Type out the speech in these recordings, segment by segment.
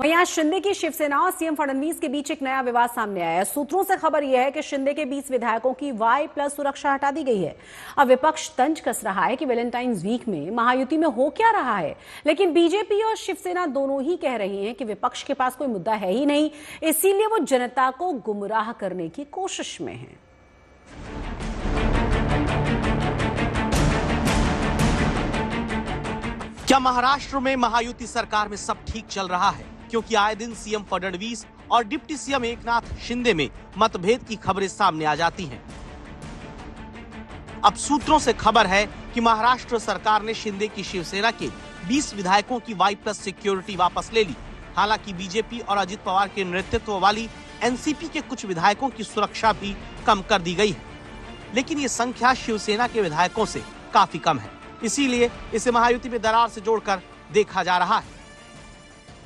वहीं आज शिंदे की शिवसेना और सीएम फडणवीस के बीच एक नया विवाद सामने आया है। सूत्रों से खबर यह है कि शिंदे के 20 विधायकों की Y+ सुरक्षा हटा दी गई है। अब विपक्ष तंज कस रहा है कि वैलेंटाइंस वीक में महायुति में हो क्या रहा है, लेकिन बीजेपी और शिवसेना दोनों ही कह रही हैं कि विपक्ष के पास कोई मुद्दा है ही नहीं, इसीलिए वो जनता को गुमराह करने की कोशिश में है। क्या महाराष्ट्र में महायुति सरकार में सब ठीक चल रहा है? क्योंकि आए दिन सीएम फडणवीस और डिप्टी सीएम एकनाथ शिंदे में मतभेद की खबरें सामने आ जाती हैं। अब सूत्रों से खबर है कि महाराष्ट्र सरकार ने शिंदे की शिवसेना के 20 विधायकों की Y+ सिक्योरिटी वापस ले ली। हालांकि बीजेपी और अजित पवार के नेतृत्व वाली एनसीपी के कुछ विधायकों की सुरक्षा भी कम कर दी गई है, लेकिन ये संख्या शिवसेना के विधायकों से काफी कम है। इसीलिए इसे महायुति में दरार से जोड़कर देखा जा रहा है।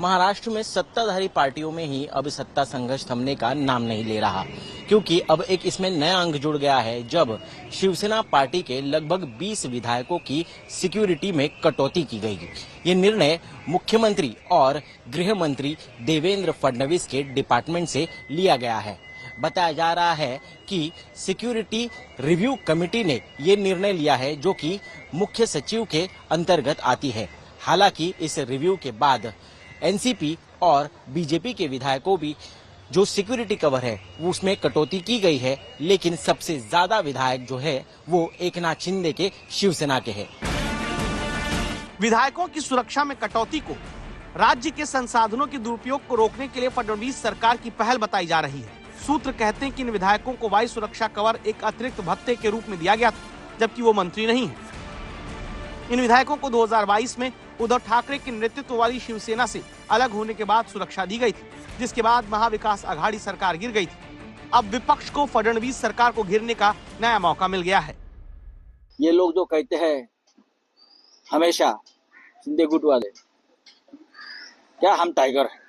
महाराष्ट्र में सत्ताधारी पार्टियों में ही अब सत्ता संघर्ष थमने का नाम नहीं ले रहा, क्योंकि अब एक इसमें नया अंक जुड़ गया है जब शिवसेना पार्टी के लगभग 20 विधायकों की सिक्योरिटी में कटौती की गई। ये निर्णय मुख्यमंत्री और गृह मंत्री देवेंद्र फडणवीस के डिपार्टमेंट से लिया गया है। बताया जा रहा है कि सिक्योरिटी रिव्यू कमेटी ने ये निर्णय लिया है, जो कि मुख्य सचिव के अंतर्गत आती है। हालांकि इस रिव्यू के बाद एनसीपी और बीजेपी के विधायकों भी जो सिक्योरिटी कवर है उसमें कटौती की गई है, लेकिन सबसे ज्यादा विधायक जो है वो एकनाथ शिंदे के शिवसेना के हैं। विधायकों की सुरक्षा में कटौती को राज्य के संसाधनों के दुरुपयोग को रोकने के लिए फडणवीस सरकार की पहल बताई जा रही है। सूत्र कहते हैं कि इन विधायकों को वायु सुरक्षा कवर एक अतिरिक्त भत्ते के रूप में दिया गया था, जबकि वो मंत्री नहीं है। इन विधायकों को 2022 में उद्धव ठाकरे के नेतृत्व वाली शिवसेना से अलग होने के बाद सुरक्षा दी गई थी, जिसके बाद महाविकास आघाड़ी सरकार गिर गई थी। अब विपक्ष को फडणवीस सरकार को गिरने का नया मौका मिल गया है। ये लोग जो कहते हैं हमेशा शिंदे गुट वाले, क्या हम टाइगर हैं,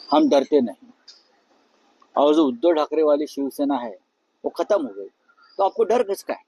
हम डरते नहीं, और जो उद्धव ठाकरे वाली शिवसेना है वो खत्म हो गई, तो आपको डर किसका है?